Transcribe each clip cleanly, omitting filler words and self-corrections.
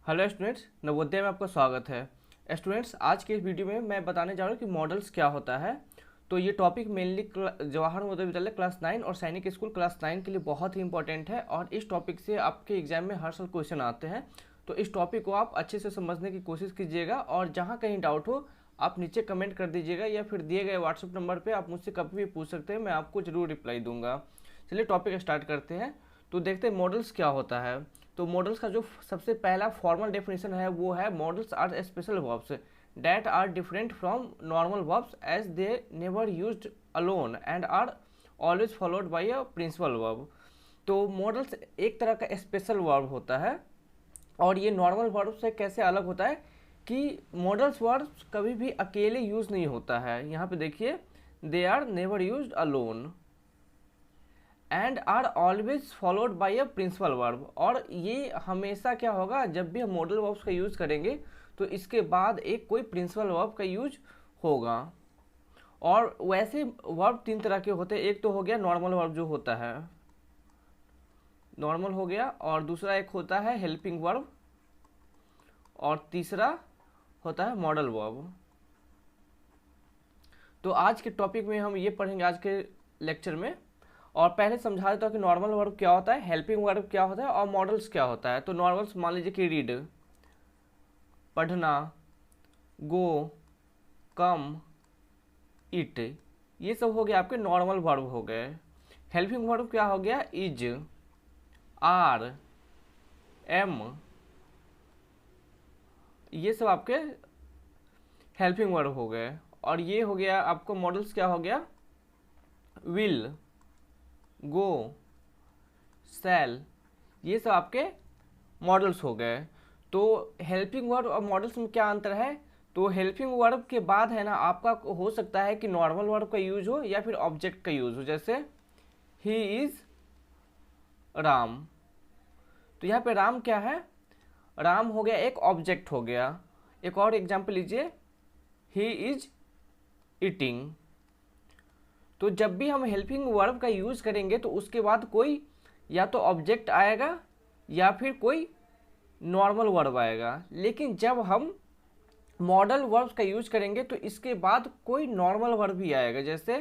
Hello students, Navodaya में आपका स्वागत है। स्टूडेंट्स, आज के इस वीडियो में मैं बताने जा रहा हूँ कि मॉडल्स क्या होता है। तो ये topic mainly Jawahar Navodaya Vidyalaya class 9 और सैनिक स्कूल क्लास 9 के लिए बहुत ही इंपॉर्टेंट है और इस टॉपिक से आपके एग्जाम में हर साल क्वेश्चन आते हैं। तो इस टॉपिक को आप अच्छे से समझने की कोशिश कीजिएगा और जहाँ कहीं डाउट हो आप नीचे कमेंट कर दीजिएगा या फिर दिए गए व्हाट्सएप नंबर पर आप मुझसे कभी भी पूछ सकते हैं, मैं आपको ज़रूर रिप्लाई दूंगा। चलिए टॉपिक स्टार्ट करते हैं। तो देखते हैं मॉडल्स क्या होता है। तो मॉडल्स का जो सबसे पहला फॉर्मल डेफिनेशन है वो है modals are special verbs that are different from normal verbs as they never used alone and are always followed by a principal verb. तो मॉडल्स एक तरह का स्पेशल वर्ब होता है और ये नॉर्मल वर्ब से कैसे अलग होता है कि मॉडल्स वर्ब्स कभी भी अकेले यूज नहीं होता है। यहाँ पे देखिए, they are never used alone and are always followed by a principal verb. और ये हमेशा क्या होगा, जब भी हम मॉडल वर्ब्स का यूज़ करेंगे तो इसके बाद एक कोई प्रिंसिपल वर्ब का यूज होगा। और वैसे वर्ब तीन तरह के होते हैं। एक तो हो गया नॉर्मल वर्ब जो होता है, नॉर्मल हो गया, और दूसरा एक होता है हेल्पिंग वर्ब, और तीसरा होता है मॉडल वर्ब। तो आज के टॉपिक में हम ये पढ़ेंगे आज के लेक्चर में। और पहले समझा देता हूँ कि नॉर्मल वर्ब क्या होता है, हेल्पिंग वर्ब क्या होता है और मॉडल्स क्या होता है। तो नॉर्मल्स मान लीजिए कि रीड, पढ़ना, गो, कम, इट, ये सब हो गया आपके नॉर्मल वर्ब हो गए। हेल्पिंग वर्ब क्या हो गया, इज, आर, एम, ये सब आपके हेल्पिंग वर्ब हो गए। और ये हो गया आपको मॉडल्स क्या हो गया, विल, गो, सेल, ये सब आपके मॉडल्स हो गए। तो हेल्पिंग वर्ब और मॉडल्स में क्या अंतर है, तो हेल्पिंग वर्ब के बाद है ना आपका हो सकता है कि नॉर्मल वर्ब का यूज हो या फिर ऑब्जेक्ट का यूज हो। जैसे ही इज राम, तो यहाँ पे राम क्या है, राम हो गया एक ऑब्जेक्ट हो गया। एक और एग्जाम्पल लीजिए, ही इज ईटिंग। तो जब भी हम हेल्पिंग वर्ब का यूज करेंगे तो उसके बाद कोई या तो ऑब्जेक्ट आएगा या फिर कोई नॉर्मल वर्ब आएगा। लेकिन जब हम मॉडल वर्ब्स का यूज करेंगे तो इसके बाद कोई नॉर्मल वर्ब भी आएगा। जैसे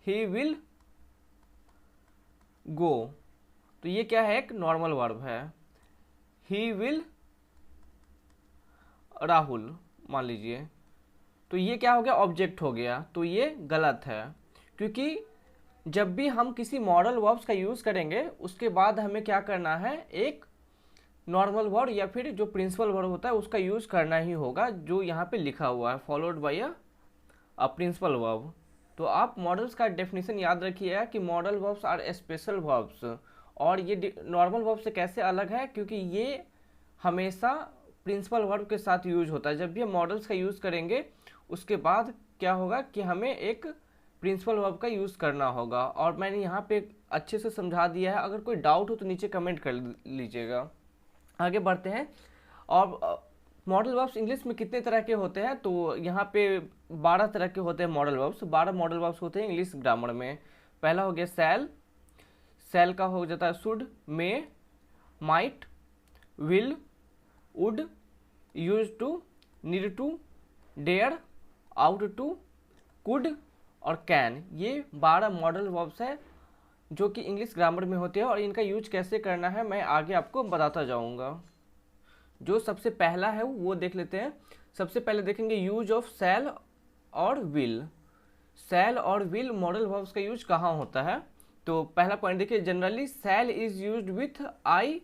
ही विल गो, तो ये क्या है, एक नॉर्मल वर्ब है। ही विल राहुल मान लीजिए, तो ये क्या हो गया, ऑब्जेक्ट हो गया। तो ये गलत है, क्योंकि जब भी हम किसी मॉडल वर्ब्स का यूज़ करेंगे उसके बाद हमें क्या करना है, एक नॉर्मल वर्ब या फिर जो प्रिंसिपल वर्ब होता है उसका यूज़ करना ही होगा, जो यहाँ पे लिखा हुआ है, followed by a principal verb. तो आप मॉडल्स का डेफिनेशन याद रखिएगा कि modal verbs are special verbs. और ये नॉर्मल वर्ब से कैसे अलग है, क्योंकि ये हमेशा प्रिंसिपल वर्ब के साथ यूज होता है। जब भी हम मॉडल्स का यूज़ करेंगे उसके बाद क्या होगा कि हमें एक प्रिंसिपल वर्ब का यूज़ करना होगा। और मैंने यहाँ पे अच्छे से समझा दिया है, अगर कोई डाउट हो तो नीचे कमेंट कर लीजिएगा। आगे बढ़ते हैं। और मॉडल वर्ब्स इंग्लिश में कितने तरह के होते हैं, तो यहाँ पे 12 तरह के होते हैं मॉडल वर्ब्स। 12 मॉडल वर्ब्स होते हैं इंग्लिश ग्रामर में। पहला हो गया सैल, सैल का हो जाता है should, may, might, will, would, use to, need to, dare, ought to, could और कैन। ये 12 मॉडल वर्ब्स है जो कि इंग्लिश ग्रामर में होते हैं और इनका यूज कैसे करना है मैं आगे आपको बताता जाऊंगा। जो सबसे पहला है वो देख लेते हैं। सबसे पहले देखेंगे यूज ऑफ सैल और विल। सैल और विल मॉडल वर्ब्स का यूज कहाँ होता है, तो पहला पॉइंट देखिए, generally shall is used with I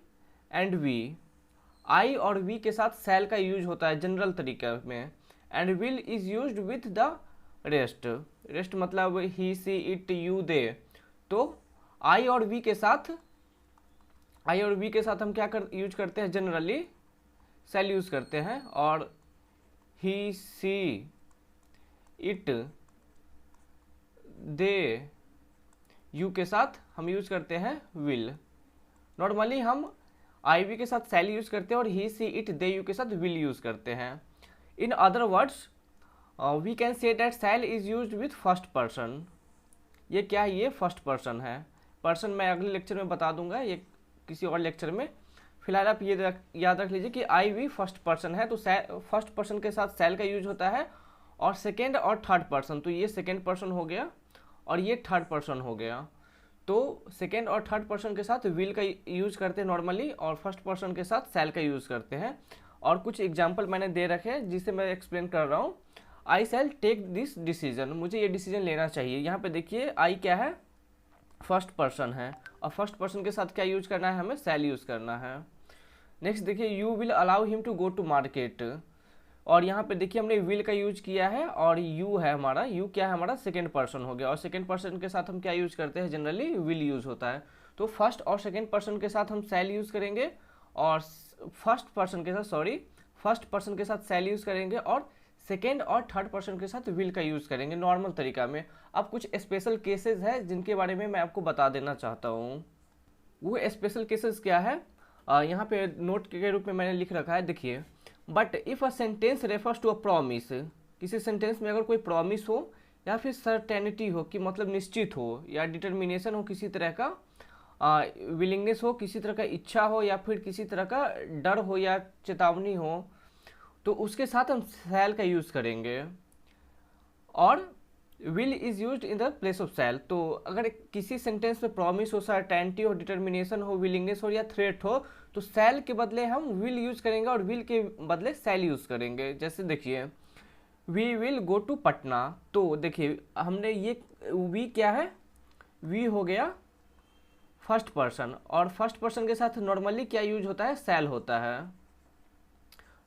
and we. I और वी के साथ सैल का यूज होता है जनरल तरीके में। And will is used with the rest. Rest मतलब ही, सी, इट, यू, दे। तो आई और वी के साथ हम क्या यूज करते हैं, जनरली सेल यूज करते हैं। और ही, सी, इट, दे, यू के साथ हम यूज करते हैं विल। नॉर्मली हम आई वी के साथ सेल यूज करते हैं और ही, सी, इट, दे, यू के साथ विल यूज करते हैं। In other words we can say that shall is used with first person. ये क्या है, ये फर्स्ट पर्सन है। पर्सन मैं अगले लेक्चर में बता दूंगा, ये किसी और लेक्चर में। फिलहाल आप ये याद रख लीजिए कि आई वी फर्स्ट पर्सन है, तो फर्स्ट पर्सन के साथ सेल का यूज होता है, और सेकेंड और थर्ड पर्सन, तो ये सेकेंड पर्सन हो गया और ये थर्ड पर्सन हो गया। तो सेकेंड और थर्ड पर्सन के साथ विल का यूज करते हैं नॉर्मली, और फर्स्ट पर्सन के साथ सेल का यूज करते हैं। और कुछ एग्जाम्पल मैंने दे रखे हैं जिसे मैं एक्सप्लेन कर रहा हूँ। आई शैल टेक दिस डिसीजन, मुझे ये डिसीजन लेना चाहिए। यहाँ पे देखिए आई क्या है, फर्स्ट पर्सन है, और फर्स्ट पर्सन के साथ क्या यूज करना है, हमें शैल यूज करना है। नेक्स्ट देखिए you will allow him to go to market, और यहाँ पे देखिए हमने विल का यूज किया है, और यू है हमारा, यू क्या है हमारा, सेकेंड पर्सन हो गया, और सेकेंड पर्सन के साथ हम क्या यूज करते हैं, जनरली विल यूज होता है। तो फर्स्ट और सेकेंड पर्सन के साथ हम शैल यूज करेंगे, और फर्स्ट पर्सन के साथ शैल यूज करेंगे, और सेकेंड और थर्ड पर्सन के साथ विल का यूज करेंगे नॉर्मल तरीका में। अब कुछ स्पेशल केसेस हैं जिनके बारे में मैं आपको बता देना चाहता हूँ। वो स्पेशल केसेस क्या है, यहाँ पे नोट के रूप में मैंने लिख रखा है, देखिए। But if a sentence refers to a promise, किसी सेंटेंस में अगर कोई प्रॉमिस हो या फिर सर्टेनिटी हो कि मतलब निश्चित हो, या डिटर्मिनेशन हो किसी तरह का, विलिंगनेस हो किसी तरह का, इच्छा हो, या फिर किसी तरह का डर हो या चेतावनी हो, तो उसके साथ हम शैल का यूज़ करेंगे। और will is used in the place of shall. तो अगर किसी सेंटेंस में प्रॉमिस हो, सर्टेनिटी हो, डिटर्मिनेशन हो, विलिंगनेस हो या थ्रेट हो, तो शैल के बदले हम विल यूज़ करेंगे, और विल के बदले शैल यूज़ करेंगे। जैसे देखिए we will go to Patna, तो देखिए हमने ये वी क्या है, वी हो गया फर्स्ट पर्सन, और फर्स्ट पर्सन के साथ नॉर्मली क्या यूज होता है, शैल होता है,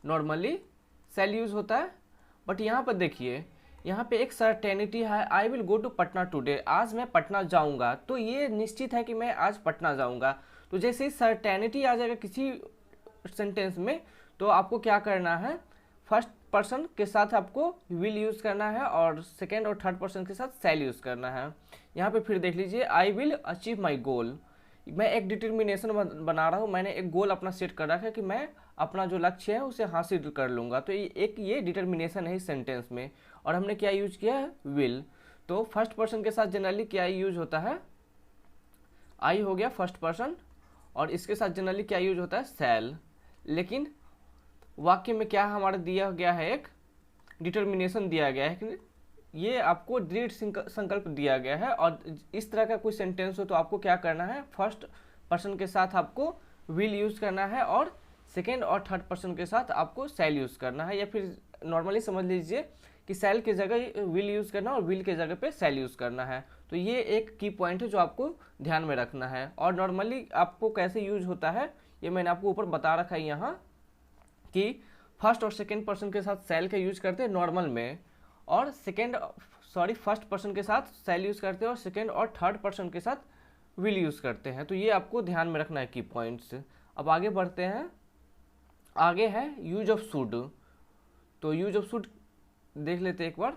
नॉर्मली शैल यूज होता है। बट यहाँ पर देखिए, यहाँ पे एक सर्टेनिटी है, I will go to Patna today, आज मैं पटना जाऊँगा, तो ये निश्चित है कि मैं आज पटना जाऊँगा। तो जैसे ही सर्टेनिटी आ जाएगा किसी सेंटेंस में, तो आपको क्या करना है, फर्स्ट पर्सन के साथ आपको विल यूज़ करना है, और सेकेंड और थर्ड पर्सन के साथ शैल यूज़ करना है। यहाँ पे फिर देख लीजिए, आई विल अचीव माई गोल, मैं एक डिटर्मिनेशन बना रहा हूँ, मैंने एक गोल अपना सेट कर रखा है कि मैं अपना जो लक्ष्य है उसे हासिल कर लूँगा। तो ये डिटर्मिनेशन है इस सेंटेंस में, और हमने क्या यूज किया है, विल। तो फर्स्ट पर्सन के साथ जनरली क्या यूज होता है, आई हो गया फर्स्ट पर्सन, और इसके साथ जनरली क्या यूज होता है, शैल। लेकिन वाक्य में क्या हमारा दिया गया है, एक डिटर्मिनेशन दिया गया है कि ये आपको दृढ़ संकल्प दिया गया है, और इस तरह का कोई सेंटेंस हो तो आपको क्या करना है, फर्स्ट पर्सन के साथ आपको विल यूज़ करना है, और सेकेंड और थर्ड पर्सन के साथ आपको शैल यूज़ करना है, या फिर नॉर्मली समझ लीजिए कि शैल के जगह विल यूज़ करना और विल के जगह पे शैल यूज़ करना है। तो ये एक की पॉइंट है जो आपको ध्यान में रखना है। और नॉर्मली आपको कैसे यूज होता है ये मैंने आपको ऊपर बता रखा है यहाँ, कि फर्स्ट और सेकेंड पर्सन के साथ शैल का यूज करते हैं नॉर्मल में, और फर्स्ट पर्सन के साथ शैल यूज करते हैं, और सेकेंड और थर्ड पर्सन के साथ विल यूज करते हैं। तो ये आपको ध्यान में रखना है की पॉइंट्स। अब आगे बढ़ते हैं, आगे है यूज ऑफ शुड। तो यूज ऑफ शुड देख लेते हैं एक बार।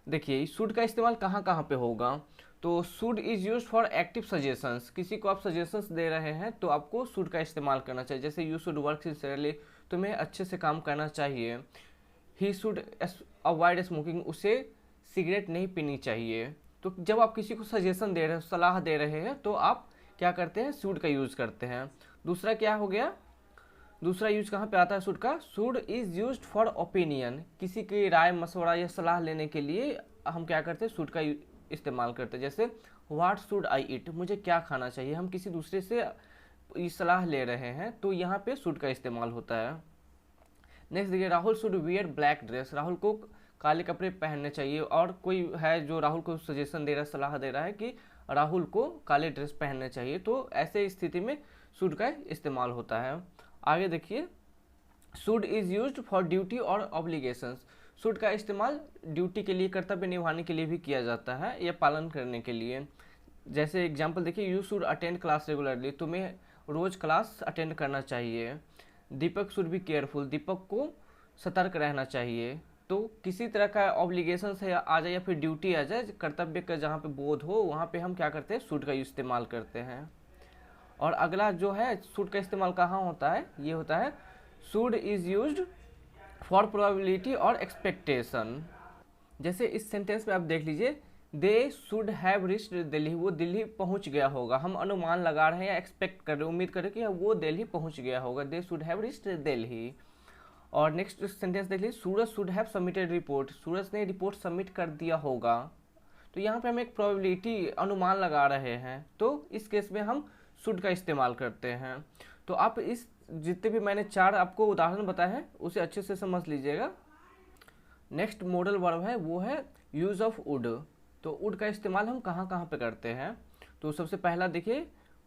देखिए शुड का इस्तेमाल कहाँ कहाँ पे होगा, तो should is use for active suggestions, किसी को आप सजेशंस दे रहे हैं तो आपको शुड का इस्तेमाल करना चाहिए। जैसे यू शुड वर्क सिंसियरली, तुम्हें अच्छे से काम करना चाहिए। ही शुड अवॉइड स्मोकिंग, उसे सिगरेट नहीं पीनी चाहिए। तो जब आप किसी को सजेशन दे रहे हो, सलाह दे रहे हैं, तो आप क्या करते हैं, शुड का यूज़ करते हैं। दूसरा क्या हो गया, दूसरा यूज कहाँ पे आता है शुड का, should is used for opinion, किसी की राय मशवरा या सलाह लेने के लिए हम क्या करते हैं, शुड का इस्तेमाल करते हैं। जैसे व्हाट शुड आई ईट, मुझे क्या खाना चाहिए, हम किसी दूसरे से सलाह ले रहे हैं तो यहाँ पे शुड का इस्तेमाल होता है। नेक्स्ट देखिए, Rahul should wear black dress, Rahul को काले कपड़े पहनने चाहिए। और कोई है जो राहुल को सजेशन दे रहा है, सलाह दे रहा है कि राहुल को काले ड्रेस पहनने चाहिए, तो ऐसे स्थिति में शुड का इस्तेमाल होता है। आगे देखिए, should is used for duty और ऑब्लिगेशंस, शुड का इस्तेमाल ड्यूटी के लिए, कर्तव्य निभाने के लिए भी किया जाता है या पालन करने के लिए। जैसे एग्जांपल देखिए, you should attend class regularly, तुम्हें रोज क्लास अटेंड करना चाहिए। दीपक शुड बी केयरफुल, दीपक को सतर्क रहना चाहिए। तो किसी तरह का ऑब्लिगेशन है आ जाए या फिर ड्यूटी आ जाए, कर्तव्य का जहाँ पे बोध हो वहाँ पे हम क्या करते हैं, शुड का इस्तेमाल करते हैं। और अगला जो है शुड का इस्तेमाल कहाँ होता है, ये होता है should is used for probability और एक्सपेक्टेशन। जैसे इस सेंटेंस में आप देख लीजिए, they should have reached Delhi, वो दिल्ली पहुंच गया होगा। हम अनुमान लगा रहे हैं या एक्सपेक्ट कर रहे हैं, उम्मीद कर रहे हैं कि वो दिल्ली पहुंच गया होगा। They should have reached Delhi. और नेक्स्ट सेंटेंस देख लीजिए, सूरज शुड हैव सबमिटेड रिपोर्ट, सूरज ने रिपोर्ट सबमिट कर दिया होगा। तो यहाँ पे हम एक प्रोबेबिलिटी अनुमान लगा रहे हैं, तो इस केस में हम शुड का इस्तेमाल करते हैं। तो आप इस जितने भी मैंने 4 आपको उदाहरण बताए हैं उसे अच्छे से समझ लीजिएगा। नेक्स्ट मॉडल वर्ब है वो है यूज़ ऑफ वुड। तो वुड का इस्तेमाल हम कहाँ कहाँ पे करते हैं। तो सबसे पहला देखिए,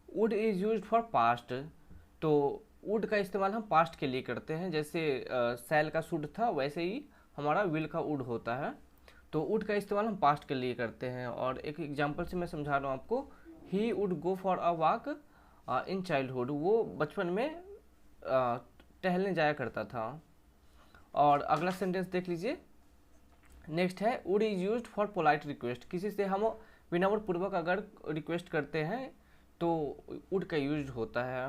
would is used for past. तो वुड का इस्तेमाल हम पास्ट के लिए करते हैं, जैसे सेल का शुड था वैसे ही हमारा विल का वुड होता है। तो वुड का इस्तेमाल हम पास्ट के लिए करते हैं। और एक एग्जांपल से मैं समझा रहा हूँ आपको, he would go for a walk in childhood, वो बचपन में टहलने जाया करता था। और अगला सेंटेंस देख लीजिए, नेक्स्ट है would is used for polite request. किसी से हम विनम्र पूर्वक अगर रिक्वेस्ट करते हैं तो वुड का यूज होता है।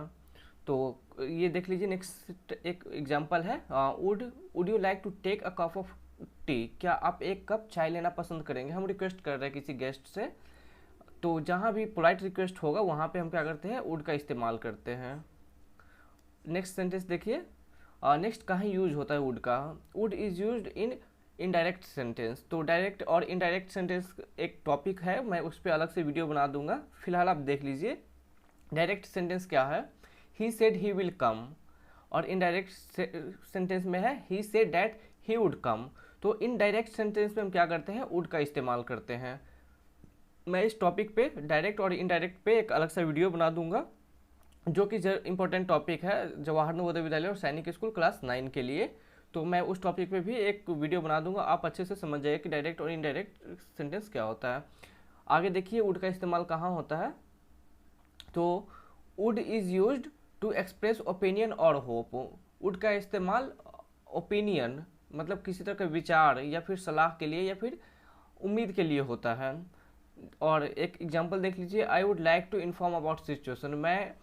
तो ये देख लीजिए, नेक्स्ट एक एग्जांपल है, would you like to take a cup of tea, क्या आप एक कप चाय लेना पसंद करेंगे। हम रिक्वेस्ट कर रहे हैं किसी गेस्ट से, तो जहाँ भी पोलाइट रिक्वेस्ट होगा वहाँ पे हम क्या करते हैं, वुड का इस्तेमाल करते हैं। नेक्स्ट सेंटेंस देखिए, नेक्स्ट कहाँ यूज होता है वुड का। Would is used in indirect sentence. तो डायरेक्ट और इनडायरेक्ट सेंटेंस एक टॉपिक है, मैं उस पर अलग से वीडियो बना दूंगा, फिलहाल आप देख लीजिए। डायरेक्ट सेंटेंस क्या है, he said he will come. और इनडायरेक्ट सेंटेंस में है he said that he would come. तो इनडायरेक्ट सेंटेंस में हम क्या करते हैं, वुड का इस्तेमाल करते हैं। मैं इस टॉपिक पे डायरेक्ट और इनडायरेक्ट पे एक अलग सा वीडियो बना दूंगा, जो कि इंपॉर्टेंट टॉपिक है जवाहर नवोदय विद्यालय और सैनिक स्कूल क्लास 9 के लिए। तो मैं उस टॉपिक पे भी एक वीडियो बना दूंगा, आप अच्छे से समझ जाइए कि डायरेक्ट और इनडायरेक्ट सेंटेंस क्या होता है। आगे देखिए वुड का इस्तेमाल कहाँ होता है। तो would is used to express opinion और होप। वुड का इस्तेमाल ओपिनियन मतलब किसी तरह का विचार या फिर सलाह के लिए या फिर उम्मीद के लिए होता है। और एक एग्जांपल देख लीजिए, I would like to inform about situation, मैं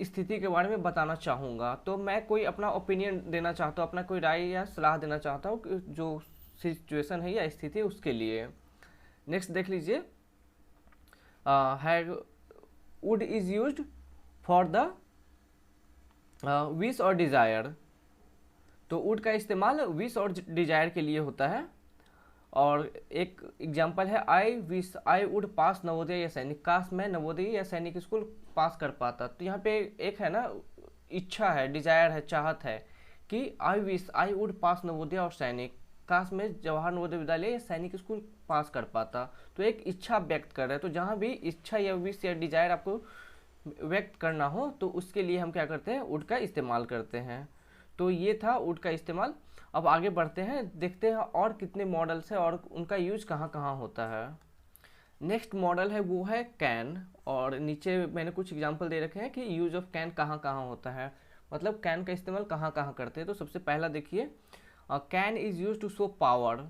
स्थिति के बारे में बताना चाहूँगा। तो मैं कोई अपना ओपिनियन देना चाहता हूँ, अपना कोई राय या सलाह देना चाहता हूँ जो सिचुएशन है या स्थिति है उसके लिए। नेक्स्ट देख लीजिए, would is used for the wish और डिज़ायर। तो वुड का इस्तेमाल विश और डिज़ायर के लिए होता है। और एक एग्जांपल है, आई विश आई वुड पास नवोदय या सैनिक, काश मैं नवोदय या सैनिक स्कूल पास कर पाता। तो यहाँ पे एक है ना, इच्छा है, डिजायर है, चाहत है कि आई विश आई वुड पास नवोदय और सैनिक, काश मैं जवाहर नवोदय विद्यालय या सैनिक स्कूल पास कर पाता। तो एक इच्छा व्यक्त कर रहे हैं। तो जहाँ भी इच्छा या विश या डिजायर आपको व्यक्त करना हो तो उसके लिए हम क्या करते हैं, वुड का इस्तेमाल करते हैं। तो ये था वुड का इस्तेमाल। अब आगे बढ़ते हैं, देखते हैं और कितने मॉडल्स हैं और उनका यूज कहाँ कहाँ होता है। नेक्स्ट मॉडल है वो है कैन। और नीचे मैंने कुछ एग्जांपल दे रखे हैं कि यूज ऑफ कैन कहाँ कहाँ होता है, मतलब कैन का इस्तेमाल कहाँ कहाँ करते हैं। तो सबसे पहला देखिए, can is use to show power.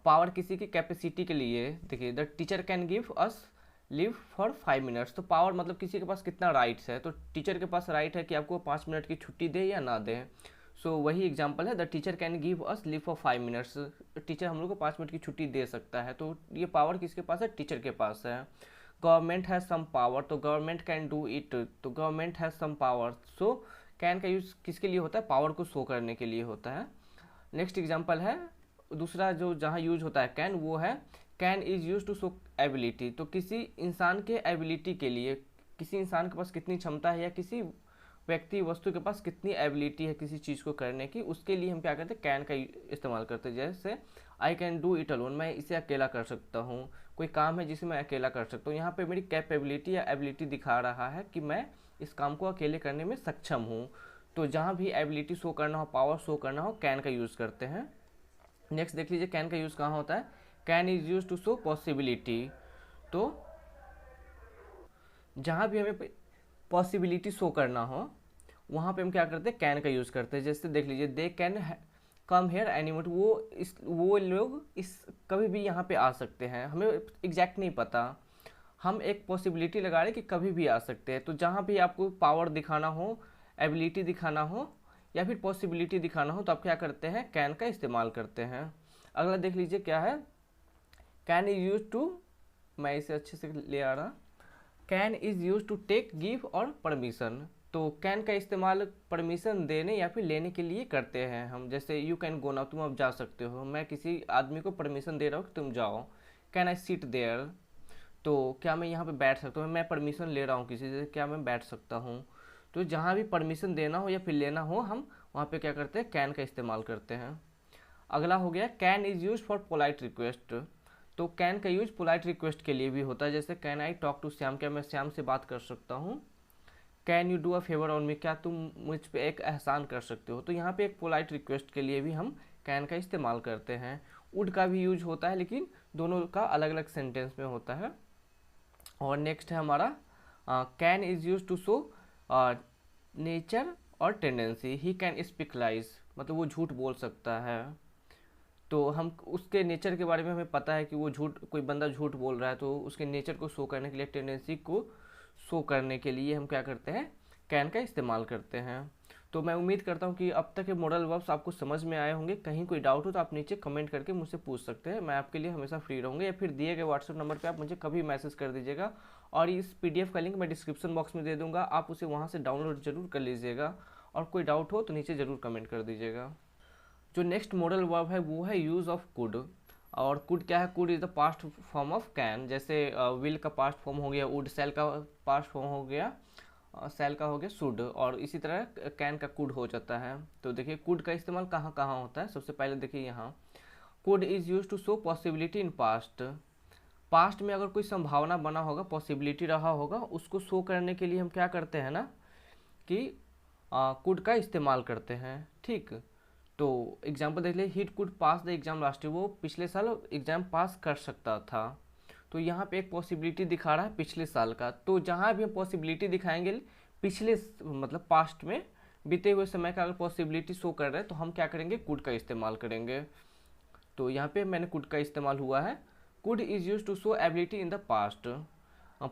Power किसी की कैपेसिटी के लिए। देखिए, the teacher can give us leave for 5 minutes. तो पावर मतलब किसी के पास कितना राइट्स है। तो टीचर के पास राइट है कि आपको 5 मिनट की छुट्टी दे या ना दे। सो वही एग्जांपल है, the teacher can give us leave for 5 minutes. Teacher हम लोग को 5 मिनट की छुट्टी दे सकता है। तो ये पावर किसके पास है, टीचर के पास है। गवर्नमेंट हैज़ सम पावर, तो गवर्नमेंट कैन डू इट, तो government has some power. So can का यूज़ किसके लिए होता है, पावर को शो करने के लिए होता है। नेक्स्ट एग्जाम्पल है, दूसरा जो जहाँ यूज होता है कैन, वो है can is use to show ability. तो किसी इंसान के एबिलिटी के लिए, किसी इंसान के पास कितनी क्षमता है या किसी व्यक्ति वस्तु के पास कितनी एबिलिटी है किसी चीज़ को करने की, उसके लिए हम क्या करते हैं, कैन का इस्तेमाल करते हैं। जैसे I can do it alone, मैं इसे अकेला कर सकता हूँ। कोई काम है जिसे मैं अकेला कर सकता हूँ। यहाँ पे मेरी कैपेबिलिटी या एबिलिटी दिखा रहा है कि मैं इस काम को अकेले करने में सक्षम हूँ। तो जहाँ भी एबिलिटी शो करना हो, पावर शो करना हो, कैन का यूज़ करते हैं। नेक्स्ट देख लीजिए, कैन का यूज़ कहाँ होता है, can is use to show possibility. तो जहाँ भी हमें पॉसिबिलिटी शो करना हो वहाँ पे हम क्या करते हैं, कैन का यूज़ करते हैं। जैसे देख लीजिए, they can come here any moment, वो लोग इस कभी भी यहाँ पे आ सकते हैं। हमें एग्जैक्ट नहीं पता, हम एक पॉसिबिलिटी लगा रहे हैं कि कभी भी आ सकते हैं। तो जहाँ भी आपको पावर दिखाना हो, एबिलिटी दिखाना हो या फिर पॉसिबिलिटी दिखाना हो तो आप क्या करते हैं, कैन का इस्तेमाल करते हैं। अगला देख लीजिए क्या है, कैन इज यूज टू मैं इसे अच्छे से ले आ रहा। Can is use to take, give और परमिशन। तो कैन का इस्तेमाल परमिशन देने या फिर लेने के लिए करते हैं हम। जैसे यू कैन गो नाउ, तुम अब जा सकते हो। मैं किसी आदमी को परमिशन दे रहा हूँ कि तुम जाओ। कैन आई सिट देयर, तो क्या मैं यहाँ पे बैठ सकता हूँ। मैं परमिशन ले रहा हूँ किसी से, क्या मैं बैठ सकता हूँ। तो जहाँ भी परमिशन देना हो या फिर लेना हो, हम वहाँ पे क्या करते हैं, कैन का इस्तेमाल करते हैं। अगला हो गया can is use for polite request. तो कैन का यूज पोलाइट रिक्वेस्ट के लिए भी होता है। जैसे can I talk to Shyam, क्या मैं श्याम से बात कर सकता हूँ। Can you do a favour on me, क्या तुम मुझ पे एक एहसान कर सकते हो। तो यहाँ पे एक पोलाइट रिक्वेस्ट के लिए भी हम कैन का इस्तेमाल करते हैं। वुड का भी यूज होता है, लेकिन दोनों का अलग अलग सेंटेंस में होता है। और नेक्स्ट है हमारा can is use to show nature और tendency. He can speak lies, मतलब वो झूठ बोल सकता है। तो हम उसके नेचर के बारे में हमें पता है कि वो झूठ, कोई बंदा झूठ बोल रहा है, तो उसके नेचर को शो करने के लिए, टेंडेंसी को शो करने के लिए हम क्या करते हैं, कैन का इस्तेमाल करते हैं। तो मैं उम्मीद करता हूँ कि अब तक के मॉडल वर्ब्स आपको समझ में आए होंगे। कहीं कोई डाउट हो तो आप नीचे कमेंट करके मुझसे पूछ सकते हैं, मैं आपके लिए हमेशा फ्री रहूँगा। या फिर दिए गए व्हाट्सएप नंबर पे आप मुझे कभी मैसेज कर दीजिएगा। और इस पीडीएफ का लिंक मैं डिस्क्रिप्शन बॉक्स में दे दूँगा, आप उसे वहाँ से डाउनलोड जरूर कर लीजिएगा। और कोई डाउट हो तो नीचे ज़रूर कमेंट कर दीजिएगा। जो नेक्स्ट मॉडल वर्ब है वो है यूज़ ऑफ कुड। और कुड क्या है, could is the past form of can. जैसे विल का पास्ट फॉर्म हो गया वुड, सेल का पास्ट फॉर्म हो गया सेल का हो गया शुड, और इसी तरह कैन का कुड हो जाता है। तो देखिए कुड का इस्तेमाल कहाँ कहाँ होता है। सबसे पहले देखिए यहाँ, could is use to show possibility in past. Past में अगर कोई संभावना बना होगा, पॉसिबिलिटी रहा होगा, उसको शो करने के लिए हम क्या करते हैं ना, कि कुड का इस्तेमाल करते हैं। ठीक, तो एग्जाम्पल देख ले, he could pass the exam last year, वो पिछले साल एग्जाम पास कर सकता था। तो यहाँ पे एक पॉसिबिलिटी दिखा रहा है पिछले साल का। तो जहाँ भी हम पॉसिबिलिटी दिखाएंगे पिछले, मतलब पास्ट में बीते हुए समय का अगर पॉसिबिलिटी शो कर रहे हैं, तो हम क्या करेंगे, कुड का इस्तेमाल करेंगे। तो यहाँ पे मैंने कुड का इस्तेमाल हुआ है। Could is use to show ability in the past.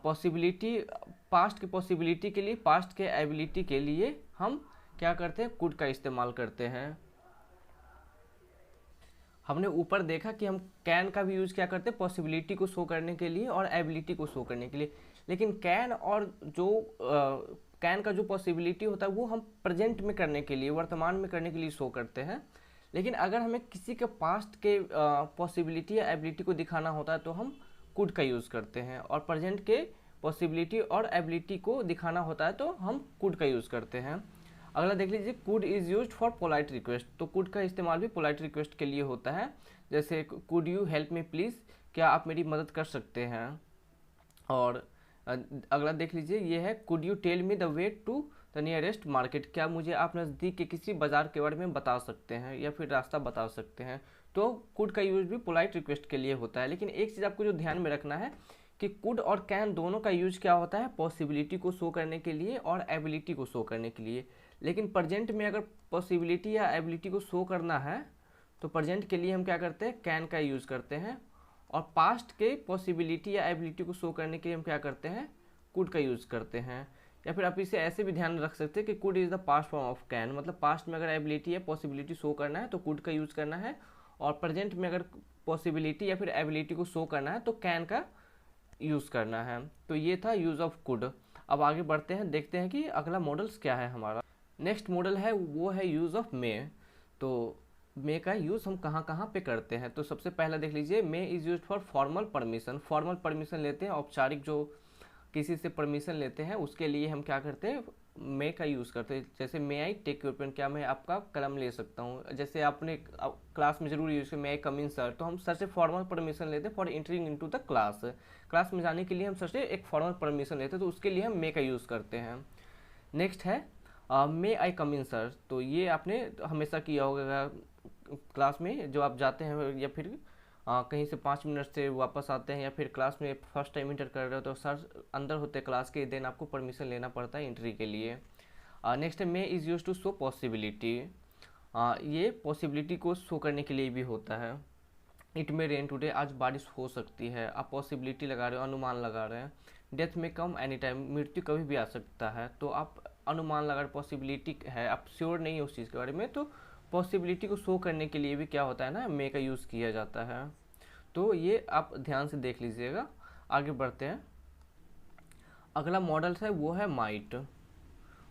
Possibility, past की पॉसिबिलिटी के लिए, पास्ट के एबिलिटी के लिए हम क्या करते हैं, कुड का इस्तेमाल करते हैं। हमने ऊपर देखा कि हम कैन का भी यूज़ क्या करते हैं, पॉसिबिलिटी को शो करने के लिए और एबिलिटी को शो करने के लिए। लेकिन कैन और जो कैन का जो पॉसिबिलिटी होता है वो हम प्रेजेंट में करने के लिए, वर्तमान में करने के लिए शो करते हैं। लेकिन अगर हमें किसी के पास्ट के पॉसिबिलिटी या एबिलिटी को दिखाना होता है तो हम कुड का यूज़ करते हैं। और प्रेजेंट के पॉसिबिलिटी और एबिलिटी को दिखाना होता है तो हम कुड का यूज़ करते हैं। अगला देख लीजिए, could is use for polite request. तो कुड का इस्तेमाल भी पोलाइट रिक्वेस्ट के लिए होता है। जैसे could you help me please, क्या आप मेरी मदद कर सकते हैं। और अगला देख लीजिए, ये है could you tell me the way to the nearest market, क्या मुझे आप नज़दीक के किसी बाज़ार के बारे में बता सकते हैं या फिर रास्ता बता सकते हैं। तो कुड का यूज भी पोलाइट रिक्वेस्ट के लिए होता है। लेकिन एक चीज़ आपको जो ध्यान में रखना है कि कुड और कैन दोनों का यूज क्या होता है, पॉसिबिलिटी को शो करने के लिए और एबिलिटी को शो करने के लिए। लेकिन प्रेजेंट में अगर पॉसिबिलिटी या एबिलिटी को शो करना है तो प्रेजेंट के लिए हम क्या करते हैं, कैन का यूज़ करते हैं। और पास्ट के पॉसिबिलिटी या एबिलिटी को शो करने के लिए हम क्या करते हैं, कुड का यूज़ करते हैं। या फिर आप इसे ऐसे भी ध्यान रख सकते हैं कि could is the past form of can, मतलब पास्ट में अगर एबिलिटी या पॉसिबिलिटी शो करना है तो कुड का यूज़ करना है, और प्रेजेंट में अगर पॉसिबिलिटी या फिर एबिलिटी को शो करना है तो कैन का यूज़ करना है। तो ये था यूज़ ऑफ कुड। अब आगे बढ़ते हैं, देखते हैं कि अगला मॉडल्स क्या है हमारा। नेक्स्ट मॉडल है वो है यूज़ ऑफ मे। तो मे का यूज़ हम कहाँ कहाँ पे करते हैं। तो सबसे पहला देख लीजिए, may is use for formal permission. Formal permission लेते हैं, औपचारिक जो किसी से परमिशन लेते हैं उसके लिए हम क्या करते हैं, मे का यूज़ करते हैं। जैसे मे आई टेक योर पेन, क्या मैं आपका कलम ले सकता हूँ। जैसे आपने क्लास में जरूर यूज़ किया, मे आई कम इन सर, तो हम सर से फॉर्मल परमिशन लेते हैं for entering into the class. Class में जाने के लिए हम सर से एक फॉर्मल परमिशन लेते हैं, तो उसके लिए हम मे का यूज़ करते हैं। नेक्स्ट है मे आई कम इन सर। तो ये आपने हमेशा किया होगा क्लास में, जो आप जाते हैं या फिर कहीं से 5 मिनट से वापस आते हैं या फिर क्लास में फर्स्ट टाइम इंटर कर रहे हो तो सर अंदर होते हैं क्लास के, देन आपको परमिशन लेना पड़ता है एंट्री के लिए। नेक्स्ट है may is use to show possibility. ये पॉसिबिलिटी को शो करने के लिए भी होता है। इट मे रेन टुडे, आज बारिश हो सकती है। आप पॉसिबिलिटी लगा रहे हो, अनुमान लगा रहे हैं। डेथ में कम एनी टाइम, मृत्यु कभी भी आ सकता है, तो आप अनुमान लगा रहे, पॉसिबिलिटी है, आप श्योर नहीं है उस चीज़ के बारे में, तो पॉसिबिलिटी को शो करने के लिए भी क्या होता है ना, मे का यूज़ किया जाता है। तो ये आप ध्यान से देख लीजिएगा। आगे बढ़ते हैं। अगला मॉडल है वो है माइट,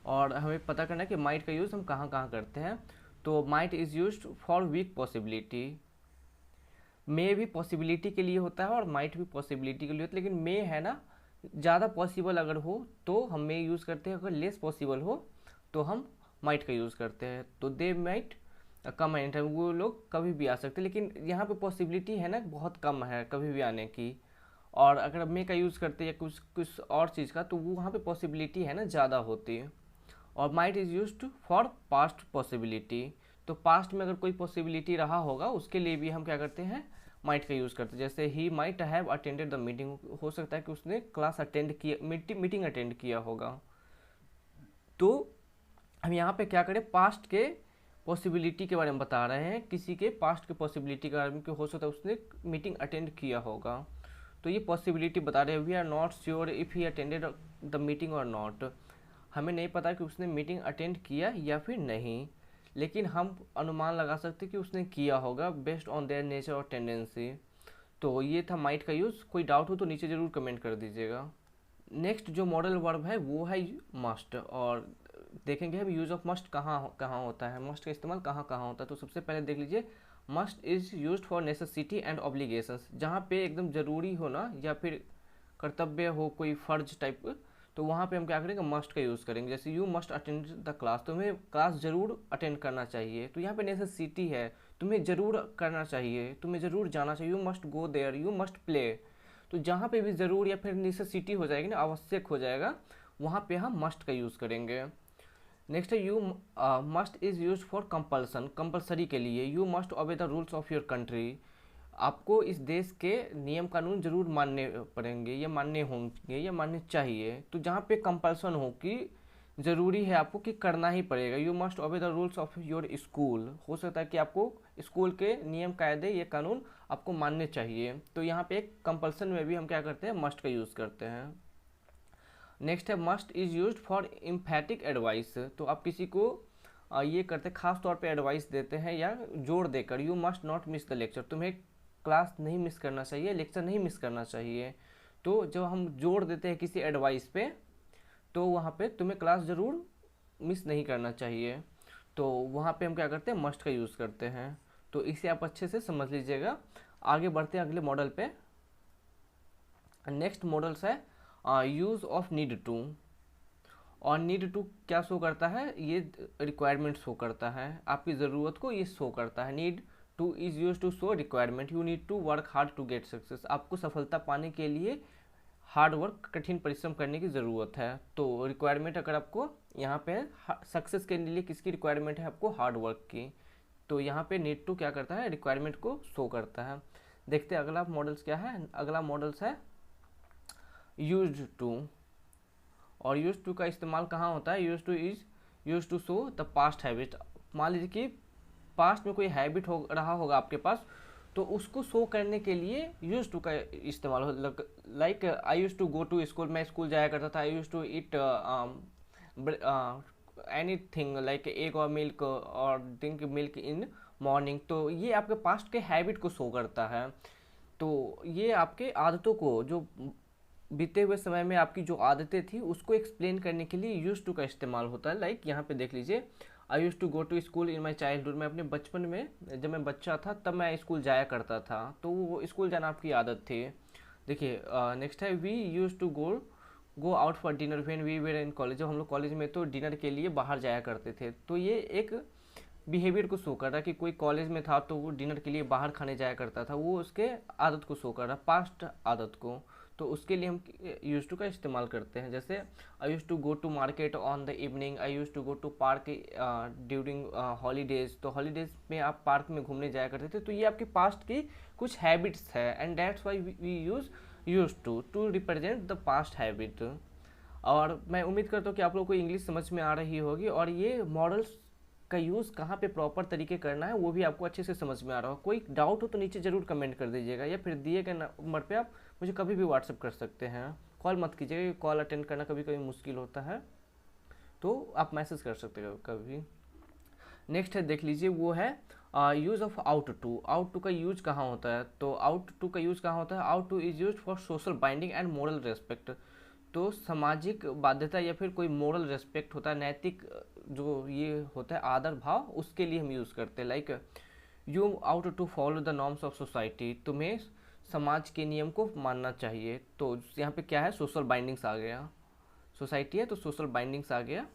और हमें पता करना है कि माइट का यूज़ हम कहाँ कहाँ करते हैं। तो might is used for weak possibility. May भी पॉसिबिलिटी के लिए होता है और माइट भी पॉसिबिलिटी के लिए होता है, लेकिन मे है ना ज़्यादा पॉसिबल अगर हो तो हम मे यूज़ करते हैं, अगर लेस पॉसिबल हो तो हम माइट का यूज़ करते हैं। तो they might come any time, वो लोग कभी भी आ सकते हैं, लेकिन यहाँ पे पॉसिबिलिटी है ना बहुत कम है कभी भी आने की। और अगर मे का यूज़ करते हैं या कुछ कुछ और चीज़ का, तो वो वहाँ पे पॉसिबिलिटी है ना ज़्यादा होती है। और might is used for past possibility. तो पास्ट में अगर कोई पॉसिबिलिटी रहा होगा उसके लिए भी हम क्या करते हैं, माइट का यूज़ करते हैं। जैसे he might have attended the meeting, हो सकता है कि उसने क्लास अटेंड किया, मीटिंग अटेंड किया होगा। तो हम यहाँ पे क्या करें, पास्ट के पॉसिबिलिटी के बारे में बता रहे हैं, किसी के पास्ट के पॉसिबिलिटी के बारे में कि हो सकता है उसने मीटिंग अटेंड किया होगा। तो ये पॉसिबिलिटी बता रहे हैं। We are not sure if he attended the meeting or not. हमें नहीं पता कि उसने मीटिंग अटेंड किया या फिर नहीं, लेकिन हम अनुमान लगा सकते कि उसने किया होगा बेस्ड ऑन देयर नेचर और टेंडेंसी। तो ये था माइट का यूज़। कोई डाउट हो तो नीचे ज़रूर कमेंट कर दीजिएगा। नेक्स्ट जो मॉडल वर्ब है वो है मस्ट, और देखेंगे हम यूज़ ऑफ मस्ट कहाँ कहाँ होता है, मस्ट का इस्तेमाल कहाँ कहाँ होता है। तो सबसे पहले देख लीजिए, must is used for necessity and obligations. जहाँ पे एकदम ज़रूरी हो ना या फिर कर्तव्य हो, कोई फ़र्ज टाइप, तो वहाँ पे हम क्या करेंगे, मस्ट का यूज़ करेंगे। जैसे you must attend the class, तुम्हें क्लास ज़रूर अटेंड करना चाहिए। तो यहाँ पे नेसेसिटी है, तुम्हें ज़रूर करना चाहिए, तुम्हें ज़रूर जाना चाहिए। You must go there, you must play. तो जहाँ पे भी ज़रूर या फिर नेसेसिटी हो जाएगी ना, आवश्यक हो जाएगा, वहाँ पे हम मस्ट का यूज़ करेंगे। नेक्स्ट है you must is use for compulsion, compulsory के लिए। You must obey the rules of your country. आपको इस देश के नियम कानून जरूर मानने पड़ेंगे या मानने होंगे या मानने चाहिए। तो जहाँ पे कंपल्सन हो कि ज़रूरी है आपको कि करना ही पड़ेगा। You must obey the rules of your school, हो सकता है कि आपको स्कूल के नियम कायदे ये कानून आपको मानने चाहिए। तो यहाँ पे एक कंपल्सन में भी हम क्या करते हैं, मस्ट का यूज़ करते हैं। नेक्स्ट है must is used for emphatic advice. तो आप किसी को ये करते खास तौर पे एडवाइस देते हैं या जोर देकर। You must not miss the lecture, तुम्हें क्लास नहीं मिस करना चाहिए, लेक्चर नहीं मिस करना चाहिए। तो जब हम जोर देते हैं किसी एडवाइस पे, तो वहाँ पे तुम्हें क्लास ज़रूर मिस नहीं करना चाहिए। तो वहाँ पे हम क्या करते हैं, मस्ट का यूज़ करते हैं। तो इसे आप अच्छे से समझ लीजिएगा। आगे बढ़ते हैं अगले मॉडल पे। नेक्स्ट मॉडल्स है यूज़ ऑफ नीड टू। और नीड टू क्या शो करता है, ये रिक्वायरमेंट शो करता है, आपकी ज़रूरत को ये शो करता है। Need to is use to show requirement. You need to work hard to get success. आपको सफलता पाने के लिए हार्ड वर्क, कठिन परिश्रम करने की ज़रूरत है। तो रिक्वायरमेंट अगर आपको यहाँ पे सक्सेस के लिए किसकी रिक्वायरमेंट है, आपको हार्ड वर्क की। तो यहाँ पे नीड टू क्या करता है, रिक्वायरमेंट को शो करता है। देखते हैं अगला मॉडल्स क्या है। अगला मॉडल्स है यूज्ड टू। और यूज टू का इस्तेमाल कहाँ होता है, use to is use to show the past habit. मान लीजिए कि पास्ट में कोई हैबिट हो रहा होगा आपके पास, तो उसको शो करने के लिए यूज टू का इस्तेमाल हो। Like I use to go to school, मैं स्कूल जाया करता था। I use to eat anything like egg और मिल्क और ड्रिंक मिल्क इन मॉर्निंग। तो ये आपके पास्ट के हैबिट को शो करता है। तो ये आपके आदतों को, जो बीते हुए समय में आपकी जो आदतें थी उसको एक्सप्लेन करने के लिए यूज टू का इस्तेमाल होता है। लाइक यहाँ पे देख लीजिए, I use to go to school in my childhood. मैं अपने बचपन में, जब मैं बच्चा था तब मैं स्कूल जाया करता था। तो वो स्कूल जाना आपकी आदत थी। देखिए नेक्स्ट है we use to go out for dinner when we were in college. जब हम लोग कॉलेज में तो डिनर के लिए बाहर जाया करते थे। तो ये एक बिहेवियर को शो कर रहा है कि कोई कॉलेज में था तो वो डिनर के लिए बाहर खाने जाया करता था, वो उसके आदत को शो कर रहा है, पास्ट आदत को। तो उसके लिए हम यूज टू का इस्तेमाल करते हैं। जैसे I use to go to market on the evening, I use to go to park during holidays. तो हॉलीडेज में आप पार्क में घूमने जाया करते थे। तो ये आपकी पास्ट की कुछ हैबिट्स है, and that's why we use to represent the past habit. और मैं उम्मीद करता हूँ कि आप लोगों को इंग्लिश समझ में आ रही होगी, और ये मॉडल्स का यूज़ कहाँ पे प्रॉपर तरीके करना है वो भी आपको अच्छे से समझ में आ रहा हो। कोई डाउट हो तो नीचे ज़रूर कमेंट कर दीजिएगा, या फिर दिए गए नंबर पे आप मुझे कभी भी व्हाट्सअप कर सकते हैं। कॉल मत कीजिएगा, कॉल अटेंड करना कभी कभी मुश्किल होता है, तो आप मैसेज कर सकते हो कभी। नेक्स्ट है देख लीजिए, वो है यूज़ ऑफ आउट टू का यूज कहाँ होता है? तो आउट टू का यूज कहाँ होता है? Out to is use for social binding and moral respect. तो सामाजिक बाध्यता या फिर कोई मोरल रेस्पेक्ट होता है, नैतिक जो ये होता है आदर भाव, उसके लिए हम यूज़ करते हैं। Like you ought to follow the norms of society, तुम्हें समाज के नियम को मानना चाहिए। तो यहाँ पे क्या है? सोशल बाइंडिंग्स आ गया, सोसाइटी है तो सोशल बाइंडिंग्स आ गया।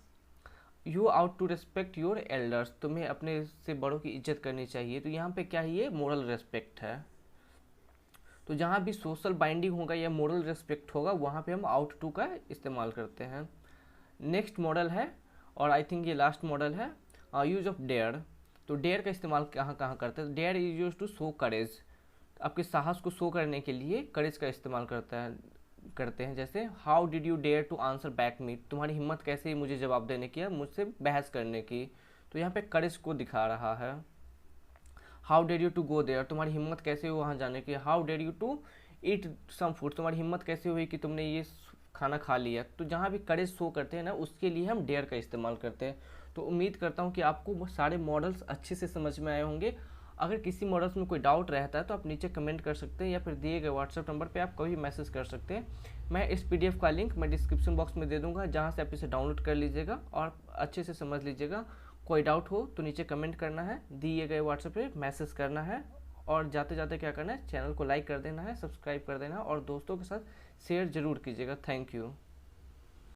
You ought to respect your elders, तुम्हें अपने से बड़ों की इज्जत करनी चाहिए। तो यहाँ पे क्या है? ये मोरल रेस्पेक्ट है। तो जहाँ भी सोशल बाइंडिंग होगा या मोरल रेस्पेक्ट होगा वहाँ पे हम आउट टू का इस्तेमाल करते हैं। नेक्स्ट मॉडल है, और आई थिंक ये लास्ट मॉडल है, यूज ऑफ डेयर। तो डेयर का इस्तेमाल कहाँ कहाँ करते हैं? Dare is use to show courage, आपके साहस को शो करने के लिए करेज का इस्तेमाल करते हैं। जैसे how did you dare to answer back me, तुम्हारी हिम्मत कैसे मुझे जवाब देने की, मुझसे बहस करने की। तो यहाँ पे करेज को दिखा रहा है। How dare you to go there, तुम्हारी हिम्मत कैसे हुई वहाँ जाने की। How dare you to eat some food, तुम्हारी हिम्मत कैसे हुई कि तुमने ये खाना खा लिया। तो जहाँ भी करेज शो करते हैं ना, उसके लिए हम डेयर का इस्तेमाल करते हैं। तो उम्मीद करता हूँ कि आपको वो सारे मॉडल्स अच्छे से समझ में आए होंगे। अगर किसी मॉडल्स में कोई डाउट रहता है तो आप नीचे कमेंट कर सकते हैं, या फिर दिए गए व्हाट्सएप नंबर पे आप कभी मैसेज कर सकते हैं। मैं इस पीडीएफ का लिंक मैं डिस्क्रिप्शन बॉक्स में दे दूंगा, जहाँ से आप इसे डाउनलोड कर लीजिएगा और अच्छे से समझ लीजिएगा। कोई डाउट हो तो नीचे कमेंट करना है, दिए गए व्हाट्सएप पे मैसेज करना है, और जाते जाते क्या करना है? चैनल को लाइक कर देना है, सब्सक्राइब कर देना है, और दोस्तों के साथ शेयर जरूर कीजिएगा। Thank you.